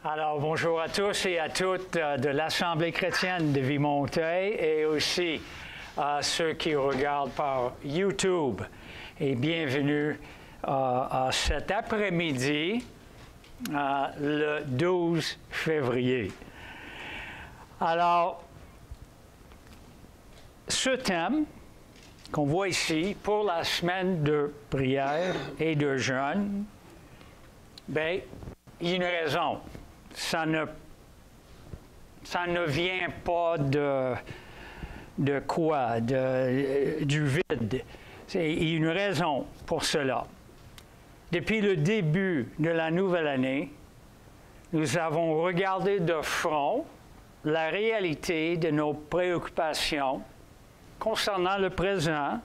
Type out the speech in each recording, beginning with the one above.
Alors, bonjour à tous et à toutes de l'Assemblée chrétienne de Vimontaix et aussi à ceux qui regardent par YouTube. Et bienvenue à cet après-midi, le 12 février. Alors, ce thème qu'on voit ici pour la semaine de prière et de jeûne, bien, il y a une raison. Ça ne vient pas de quoi? Du vide. Il y a une raison pour cela. Depuis le début de la nouvelle année, nous avons regardé de front la réalité de nos préoccupations concernant le présent,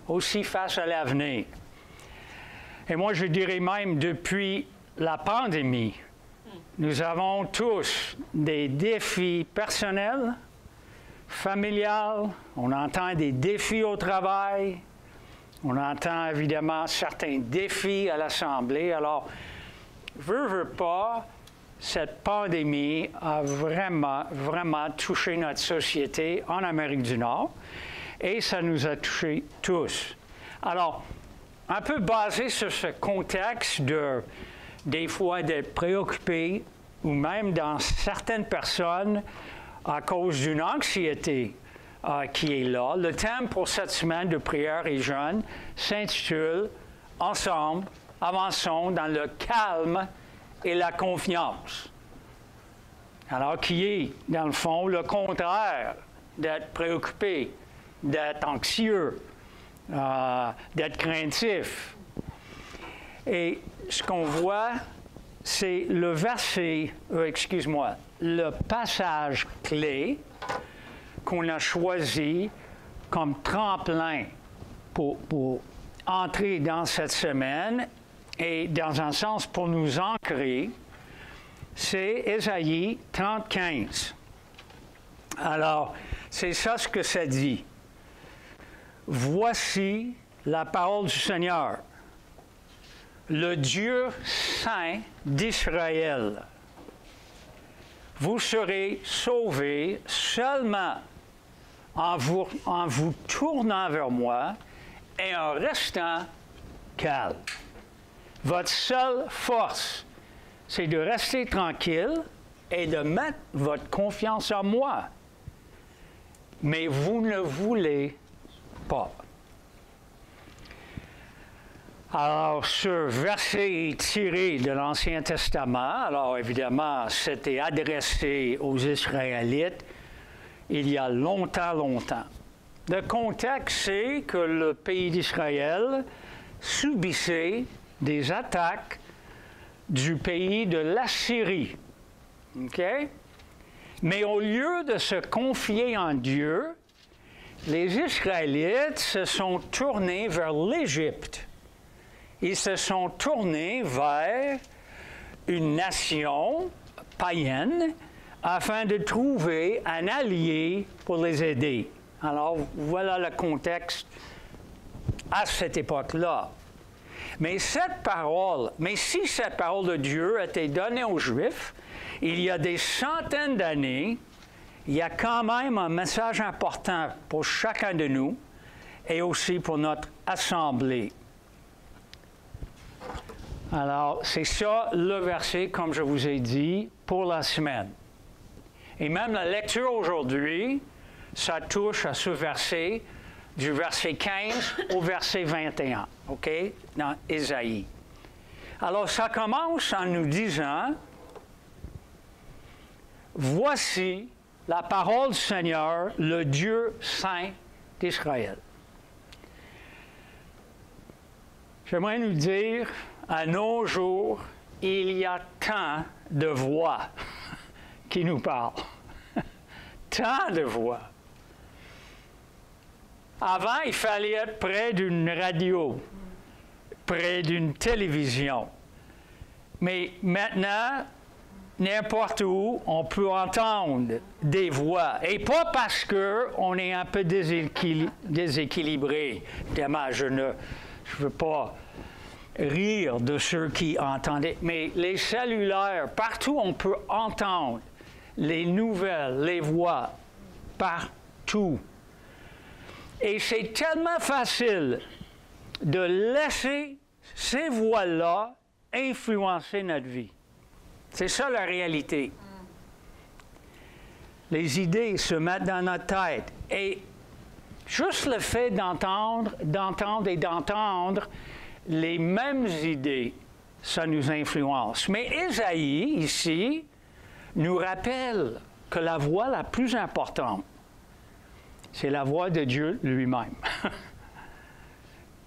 aussi face à l'avenir. Et moi, je dirais même depuis la pandémie, nous avons tous des défis personnels, familiales, on entend des défis au travail, on entend évidemment certains défis à l'Assemblée. Alors, veux pas, cette pandémie a vraiment touché notre société en Amérique du Nord et ça nous a touchés tous. Alors, un peu basé sur ce contexte des fois d'être préoccupé ou même dans certaines personnes à cause d'une anxiété qui est là. Le thème pour cette semaine de prière et jeûne s'intitule « Ensemble, avançons dans le calme et la confiance ». Alors, qui est, dans le fond, le contraire d'être préoccupé, d'être anxieux, d'être craintif. Et ce qu'on voit, c'est le passage clé qu'on a choisi comme tremplin pour entrer dans cette semaine et dans un sens pour nous ancrer, c'est Ésaïe 30:15. Alors, c'est ça ce que ça dit. Voici la parole du Seigneur, le Dieu saint d'Israël. Vous serez sauvés seulement en vous tournant vers moi et en restant calme. Votre seule force, c'est de rester tranquille et de mettre votre confiance en moi. Mais vous ne voulez pas. Alors, ce verset est tiré de l'Ancien Testament. Alors, évidemment, c'était adressé aux Israélites il y a longtemps. Le contexte, c'est que le pays d'Israël subissait des attaques du pays de l'Assyrie. OK? Mais au lieu de se confier en Dieu, les Israélites se sont tournés vers l'Égypte. Ils se sont tournés vers une nation païenne afin de trouver un allié pour les aider. Alors, voilà le contexte à cette époque-là. Mais si cette parole de Dieu a été donnée aux Juifs, il y a des centaines d'années, il y a quand même un message important pour chacun de nous et aussi pour notre assemblée. Alors, c'est ça le verset, comme je vous ai dit, pour la semaine. Et même la lecture aujourd'hui, ça touche à ce verset, du verset 15 au verset 21, OK, dans Ésaïe. Alors, ça commence en nous disant, « Voici la parole du Seigneur, le Dieu saint d'Israël. » J'aimerais nous dire, à nos jours, il y a tant de voix qui nous parlent. Tant de voix. Avant, il fallait être près d'une radio, près d'une télévision. Mais maintenant, n'importe où, on peut entendre des voix. Et pas parce qu'on est un peu déséquilibré. Évidemment, je ne veux pas rire de ceux qui entendaient. Mais les cellulaires, partout on peut entendre les nouvelles, les voix, partout. Et c'est tellement facile de laisser ces voix-là influencer notre vie. C'est ça la réalité. Les idées se mettent dans notre tête. Et juste le fait d'entendre les mêmes idées, ça nous influence. Mais Ésaïe, ici, nous rappelle que la voix la plus importante, c'est la voix de Dieu lui-même.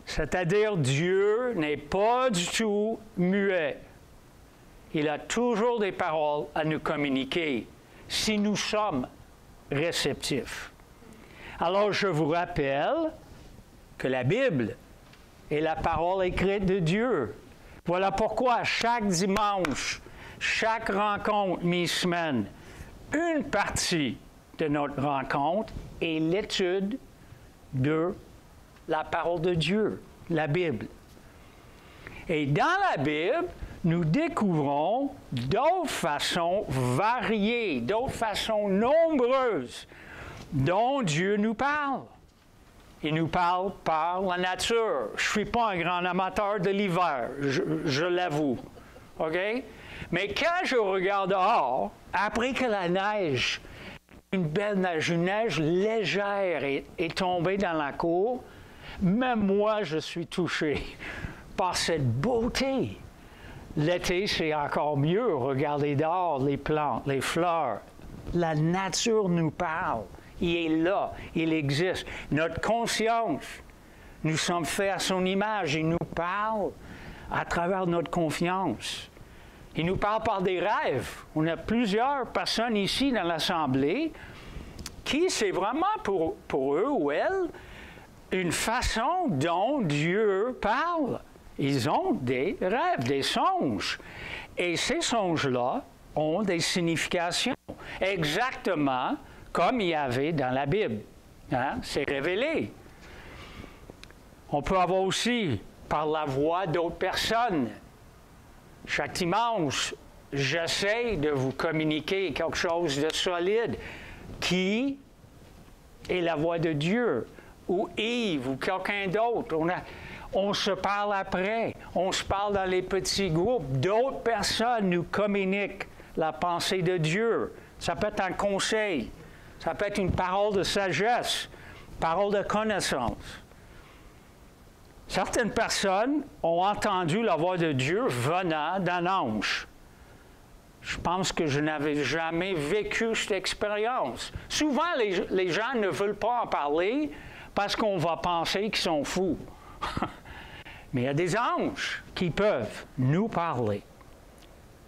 C'est-à-dire, Dieu n'est pas du tout muet. Il a toujours des paroles à nous communiquer si nous sommes réceptifs. Alors, je vous rappelle que la Bible est la parole écrite de Dieu. Voilà pourquoi chaque dimanche, chaque rencontre mi-semaine, une partie de notre rencontre est l'étude de la parole de Dieu, la Bible. Et dans la Bible, nous découvrons d'autres façons variées, d'autres façons nombreuses dont Dieu nous parle. Il nous parle par la nature. Je ne suis pas un grand amateur de l'hiver, je l'avoue. OK? Mais quand je regarde dehors, après que la neige, une belle neige, une neige légère est tombée dans la cour, même moi, je suis touché par cette beauté. L'été, c'est encore mieux. Regardez dehors les plantes, les fleurs. La nature nous parle. Il est là, il existe. Notre conscience, nous sommes faits à son image. Il nous parle à travers notre confiance. Il nous parle par des rêves. On a plusieurs personnes ici dans l'Assemblée qui, c'est vraiment pour eux ou elles, une façon dont Dieu parle. Ils ont des rêves, des songes. Et ces songes-là ont des significations. Exactement comme il y avait dans la Bible. Hein? C'est révélé. On peut avoir aussi par la voix d'autres personnes. Chaque dimanche, j'essaie de vous communiquer quelque chose de solide qui est la voix de Dieu, ou Yves, ou quelqu'un d'autre. On se parle après, on se parle dans les petits groupes. D'autres personnes nous communiquent la pensée de Dieu. Ça peut être un conseil, ça peut être une parole de sagesse, parole de connaissance. Certaines personnes ont entendu la voix de Dieu venant d'un ange. Je pense que je n'avais jamais vécu cette expérience. Souvent, les gens ne veulent pas en parler parce qu'on va penser qu'ils sont fous. Mais il y a des anges qui peuvent nous parler,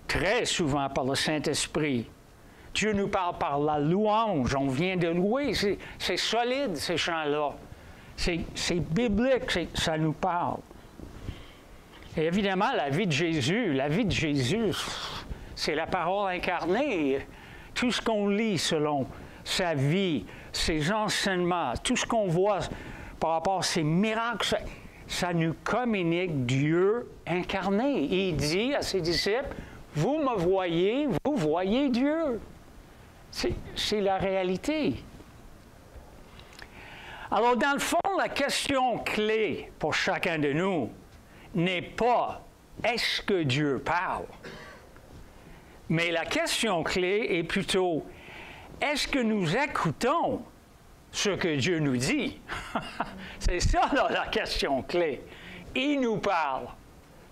très souvent par le Saint-Esprit. Dieu nous parle par la louange, on vient de louer, c'est solide ces chants-là. C'est biblique, ça nous parle. Et évidemment, la vie de Jésus, c'est la parole incarnée. Tout ce qu'on lit selon sa vie, ses enseignements, tout ce qu'on voit par rapport à ses miracles, ça nous communique Dieu incarné. Il dit à ses disciples, vous me voyez, vous voyez Dieu. C'est la réalité. Alors, dans le fond, la question clé pour chacun de nous n'est pas « est-ce que Dieu parle ?» Mais la question clé est plutôt « est-ce que nous écoutons ce que Dieu nous dit? » C'est ça, là, la question clé. Il nous parle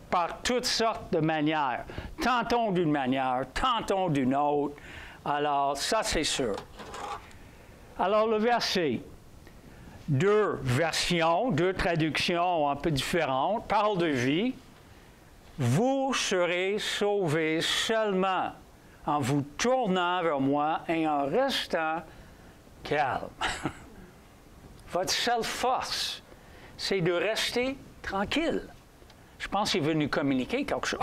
par toutes sortes de manières. Tantôt d'une manière, tantôt d'une autre. Alors, ça, c'est sûr. Alors, le verset, deux versions, deux traductions un peu différentes, parole de vie. Vous serez sauvés seulement en vous tournant vers moi et en restant calme. Votre seule force, c'est de rester tranquille. Je pense qu'il veut nous communiquer quelque chose.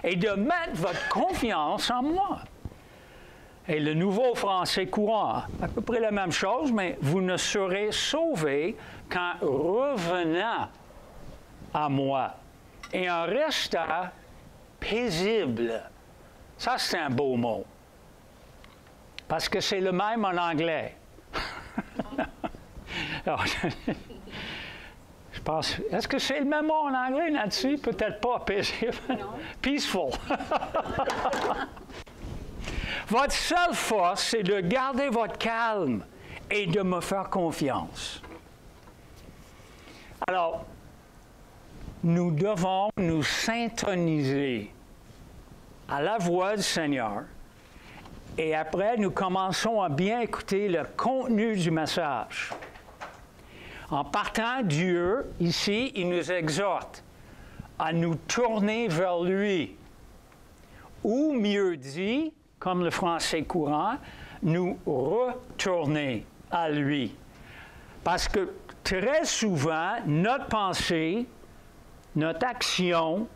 Et de mettre votre confiance en moi. Et le nouveau français courant, à peu près la même chose, mais vous ne serez sauvés qu'en revenant à moi. et en restant paisible. Ça, c'est un beau mot. Parce que c'est le même en anglais. Alors, je pense, est-ce que c'est le même mot en anglais là-dessus? Peut-être pas, paisible. Non. Peaceful. Votre seule force, c'est de garder votre calme et de me faire confiance. Alors, nous devons nous syntoniser à la voix du Seigneur et après, nous commençons à bien écouter le contenu du message. En partant, Dieu, ici, il nous exhorte à nous tourner vers lui. Ou mieux dit, comme le français courant, nous retourner à lui. Parce que très souvent, notre pensée, notre action,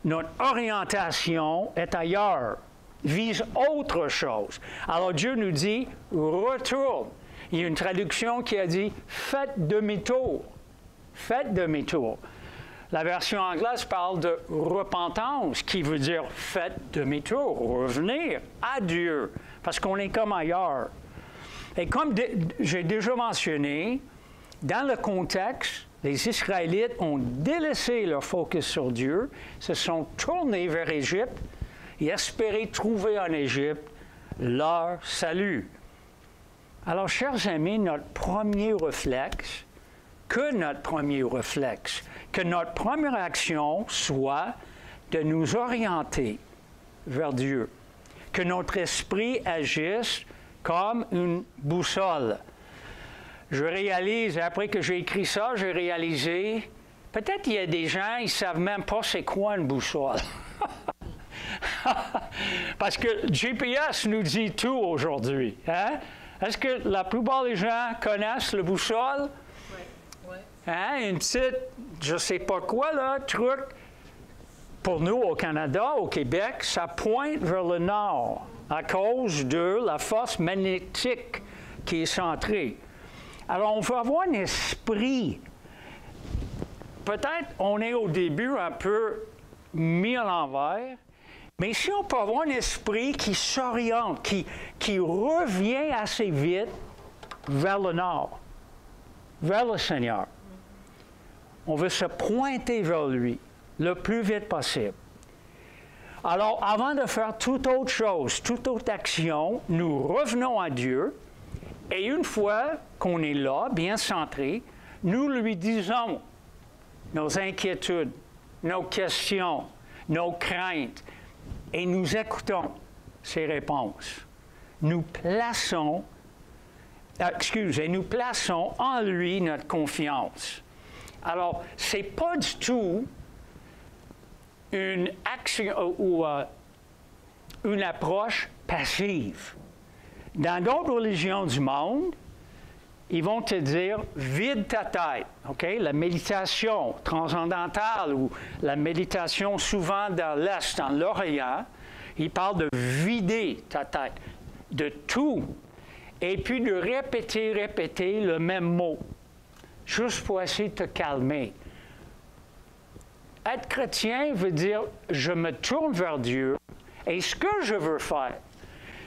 notre orientation est ailleurs, vise autre chose. Alors Dieu nous dit, retourne. Il y a une traduction qui a dit, faites demi-tour. Faites demi-tour. La version anglaise parle de repentance, qui veut dire faites demi-tour, revenir à Dieu, parce qu'on est comme ailleurs. Et comme j'ai déjà mentionné, dans le contexte, les Israélites ont délaissé leur focus sur Dieu, se sont tournés vers l'Égypte et espéraient trouver en Égypte leur salut. Alors, chers amis, notre premier réflexe, que notre première action soit de nous orienter vers Dieu, que notre esprit agisse comme une boussole. Je réalise, après que j'ai écrit ça, j'ai réalisé, peut-être il y a des gens, ils ne savent même pas c'est quoi une boussole. Parce que GPS nous dit tout aujourd'hui. Hein? Est-ce que la plupart des gens connaissent le boussole? Oui. Hein? Une petite, je ne sais pas quoi, là, truc. Pour nous, au Canada, au Québec, ça pointe vers le nord à cause de la force magnétique qui est centrée. Alors, on veut avoir un esprit. Peut-être on est au début un peu mis à l'envers, mais si on peut avoir un esprit qui s'oriente, qui revient assez vite vers le nord, vers le Seigneur, on veut se pointer vers lui le plus vite possible. Alors, avant de faire toute autre chose, toute autre action, nous revenons à Dieu. Et une fois qu'on est là, bien centré, nous lui disons nos inquiétudes, nos questions, nos craintes, et nous écoutons ses réponses. Nous plaçons en lui notre confiance. Alors, ce n'est pas du tout une action ou une approche passive. Dans d'autres religions du monde, ils vont te dire « vide ta tête ». Okay? La méditation transcendantale ou la méditation souvent dans l'Est, dans l'Orient, ils parlent de vider ta tête, de tout, et puis de répéter le même mot, juste pour essayer de te calmer. Être chrétien veut dire « je me tourne vers Dieu et ce que je veux faire,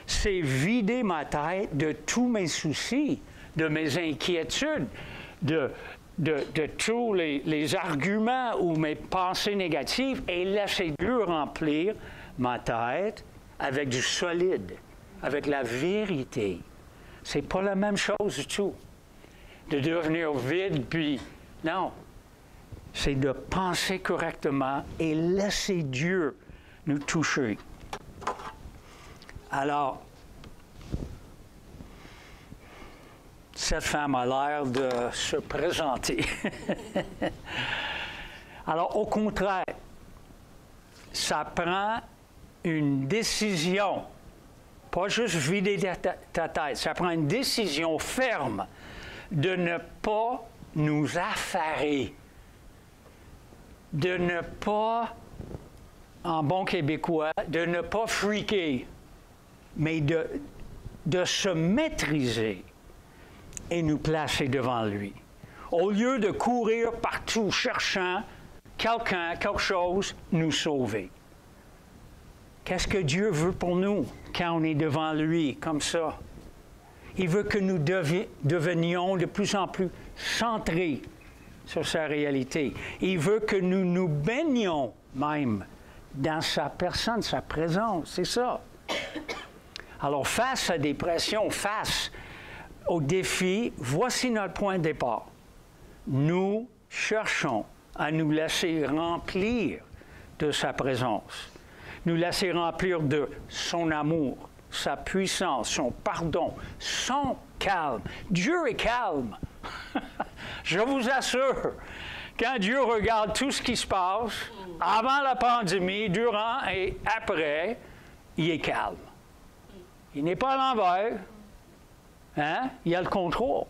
c'est vider ma tête de tous mes soucis, de mes inquiétudes, de tous les arguments ou mes pensées négatives et laisser Dieu remplir ma tête avec du solide, avec la vérité. C'est pas la même chose du tout. De devenir vide, puis non. C'est de penser correctement et laisser Dieu nous toucher. Alors, cette femme a l'air de se présenter. Alors, au contraire, ça prend une décision, pas juste vider ta tête, ça prend une décision ferme de ne pas nous affairer, de ne pas, en bon québécois, de ne pas freaker, mais de se maîtriser et nous placer devant lui. Au lieu de courir partout cherchant quelque chose nous sauver. Qu'est-ce que Dieu veut pour nous quand on est devant lui comme ça? Il veut que nous devenions de plus en plus centrés sur sa réalité. Il veut que nous nous baignions même dans sa personne, sa présence. C'est ça. Alors, face à des pressions, face aux défis, voici notre point de départ. Nous cherchons à nous laisser remplir de sa présence, nous laisser remplir de son amour, sa puissance, son pardon, son calme. Dieu est calme. Je vous assure, quand Dieu regarde tout ce qui se passe, avant la pandémie, durant et après, il est calme. Il n'est pas à l'envers. Hein? Il a le contrôle.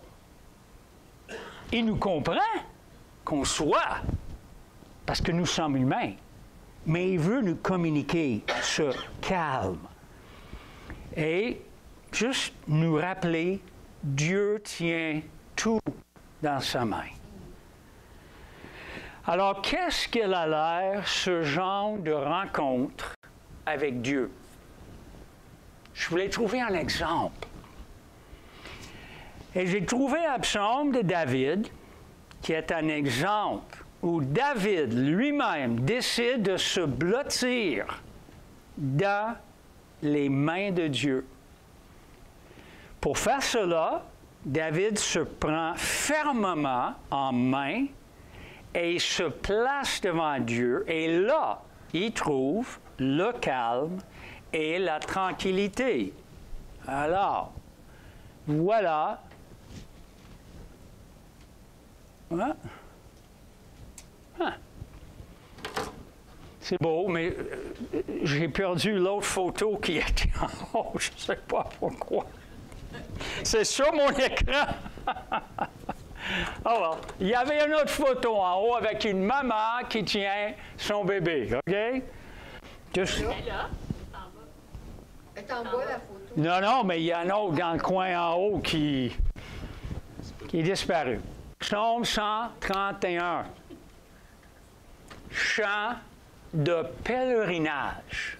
Il nous comprend qu'on soit, parce que nous sommes humains. Mais il veut nous communiquer ce calme. Et juste nous rappeler, Dieu tient tout dans sa main. Alors, qu'est-ce qu'elle a l'air, ce genre de rencontre avec Dieu? Je voulais trouver un exemple. Et j'ai trouvé un psaume de David, qui est un exemple où David lui-même décide de se blottir dans les mains de Dieu. Pour faire cela, David se prend fermement en main et se place devant Dieu. Et là, il trouve le calme et la tranquillité. Alors, voilà. Hein? Hein? C'est beau, mais j'ai perdu l'autre photo qui était en haut. Je ne sais pas pourquoi. C'est sur mon écran. Alors, il y avait une autre photo en haut avec une maman qui tient son bébé, OK? Juste... Elle est là, elle est en bas, la photo. Non, non, mais il y en a un autre dans le coin en haut qui est disparu. Psaume 131. Chant de pèlerinage.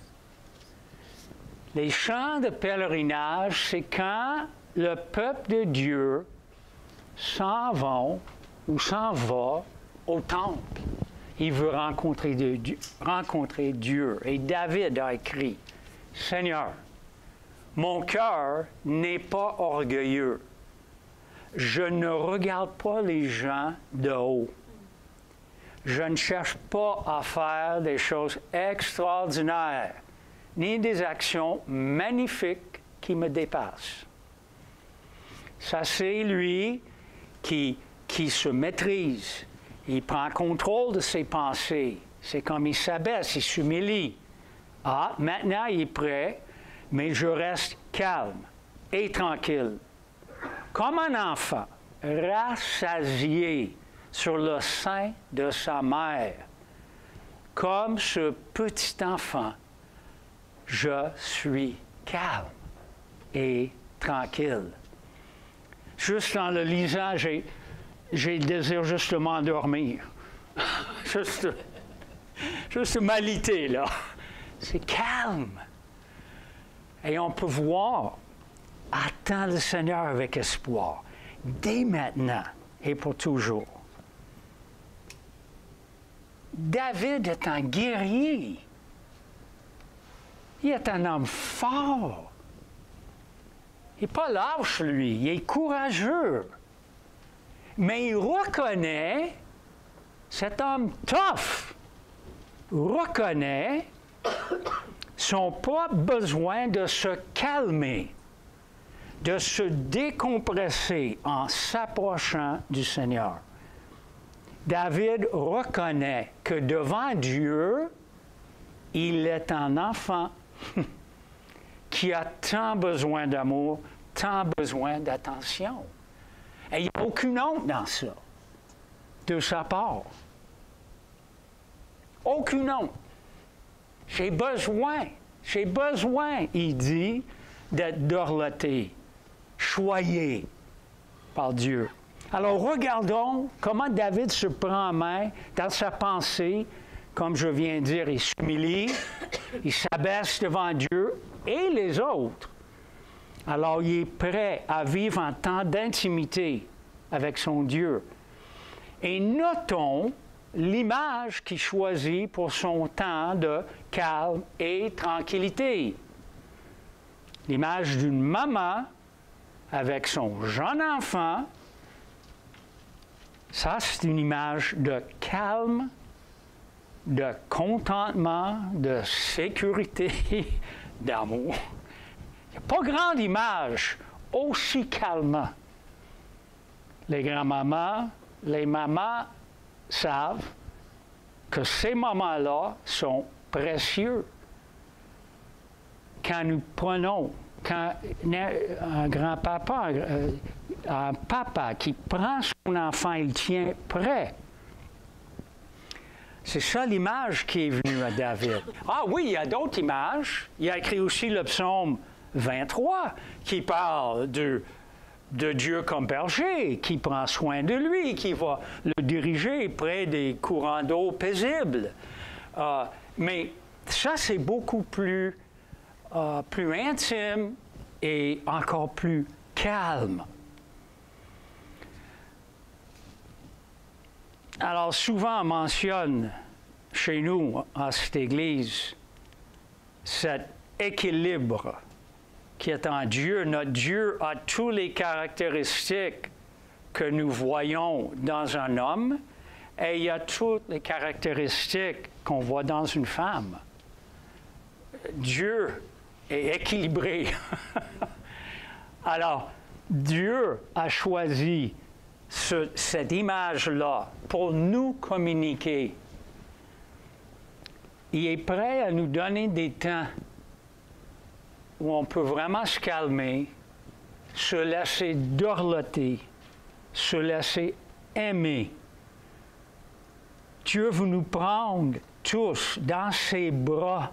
Les chants de pèlerinage, c'est quand le peuple de Dieu s'en va au temple. Il veut rencontrer Dieu. Et David a écrit, « Seigneur, mon cœur n'est pas orgueilleux. Je ne regarde pas les gens de haut. Je ne cherche pas à faire des choses extraordinaires, ni des actions magnifiques qui me dépassent. » Ça, c'est lui qui se maîtrise. Il prend contrôle de ses pensées. C'est comme il s'abaisse, il s'humilie. Ah, maintenant, il est prêt, mais je reste calme et tranquille. Comme un enfant, rassasié sur le sein de sa mère. Comme ce petit enfant, je suis calme et tranquille. Juste en le lisant, j'ai le désir juste de m'endormir. juste m'aliter, là. C'est calme. Et on peut voir, attends le Seigneur avec espoir, dès maintenant et pour toujours. David est un guerrier. Il est un homme fort. Il n'est pas lâche, lui. Il est courageux. Mais il reconnaît, cet homme tough, reconnaît son propre besoin de se calmer, de se décompresser en s'approchant du Seigneur. David reconnaît que devant Dieu, il est un enfant qui a tant besoin d'amour, tant besoin d'attention. Et il n'y a aucune honte dans ça, de sa part. Aucune honte. J'ai besoin, il dit, d'être dorloté, choyé par Dieu. Alors regardons comment David se prend en main dans sa pensée. Comme je viens de dire, il s'humilie, il s'abaisse devant Dieu et les autres. Alors il est prêt à vivre en temps d'intimité avec son Dieu. Et notons l'image qu'il choisit pour son temps de calme et tranquillité. L'image d'une maman avec son jeune enfant. Ça, c'est une image de calme, de contentement, de sécurité, d'amour. Il n'y a pas grande image aussi calme. Les grands-mamans, les mamans savent que ces moments-là sont précieux. Quand nous prenons, quand un grand-papa, un papa qui prend son enfant, il tient prêt. C'est ça l'image qui est venue à David. Ah oui, il y a d'autres images. Il a écrit aussi le psaume 23 qui parle de Dieu comme berger, qui prend soin de lui, qui va le diriger près des courants d'eau paisibles. Mais ça, c'est beaucoup plus intime et encore plus calme. Alors, souvent, on mentionne chez nous, à cette Église, cet équilibre qui est en Dieu. Notre Dieu a toutes les caractéristiques que nous voyons dans un homme et il y a toutes les caractéristiques qu'on voit dans une femme. Dieu est équilibré. Alors, Dieu a choisi cette image-là pour nous communiquer. Il est prêt à nous donner des temps où on peut vraiment se calmer, se laisser dorloter, se laisser aimer. Dieu veut nous prendre tous dans ses bras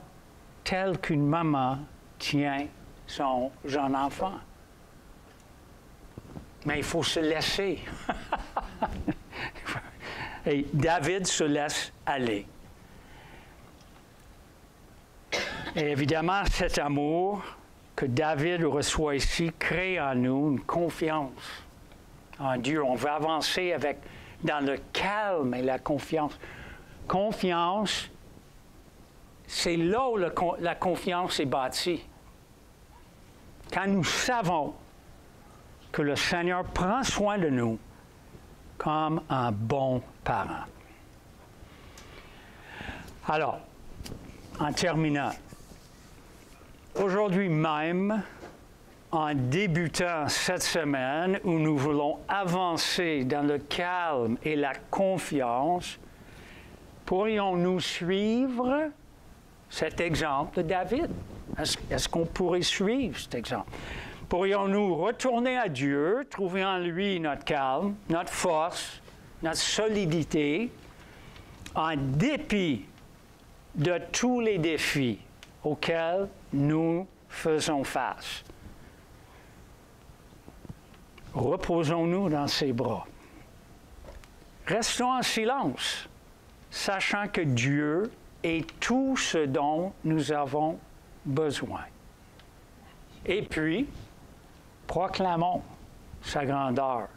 tel qu'une maman tient son jeune enfant. Mais il faut se laisser. Et David se laisse aller. Et évidemment, cet amour que David reçoit ici crée en nous une confiance en Dieu. On va avancer dans le calme et la confiance. Confiance, c'est là où la confiance est bâtie. Quand nous savons que le Seigneur prend soin de nous comme un bon parent. Alors, en terminant, aujourd'hui même, en débutant cette semaine où nous voulons avancer dans le calme et la confiance, pourrions-nous suivre cet exemple de David? Est-ce qu'on pourrait suivre cet exemple? Pourrions-nous retourner à Dieu, trouver en lui notre calme, notre force, notre solidité, en dépit de tous les défis auxquels nous faisons face? Reposons-nous dans ses bras. Restons en silence, sachant que Dieu est tout ce dont nous avons besoin. Et puis, proclamons sa grandeur.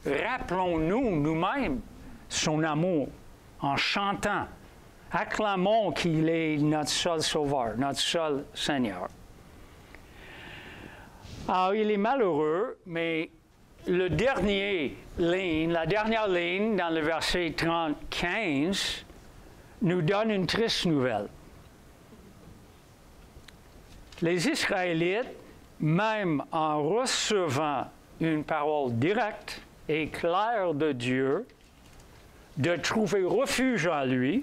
Rappelons-nous nous-mêmes son amour en chantant. Acclamons qu'il est notre seul Sauveur, notre seul Seigneur. Alors, il est malheureux, mais la dernière ligne dans le verset 15 nous donne une triste nouvelle. Les Israélites, même en recevant une parole directe et claire de Dieu, de trouver refuge en lui,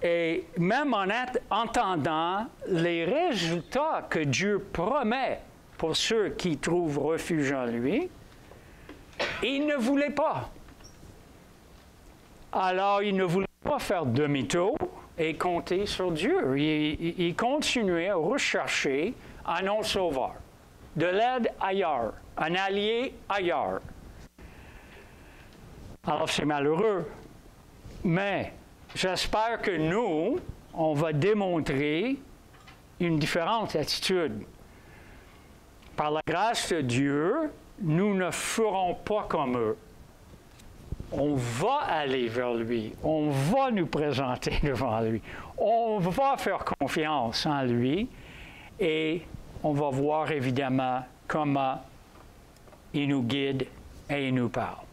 et même en entendant les résultats que Dieu promet pour ceux qui trouvent refuge en lui, ils ne voulaient pas. Alors, ils ne voulaient pas faire demi-tour et compter sur Dieu. Ils continuaient à rechercher un autre sauveur, de l'aide ailleurs, un allié ailleurs. Alors, c'est malheureux. Mais j'espère que nous, on va démontrer une différente attitude. Par la grâce de Dieu, nous ne ferons pas comme eux. On va aller vers lui. On va nous présenter devant lui. On va faire confiance en lui et on va voir évidemment comment il nous guide et il nous parle.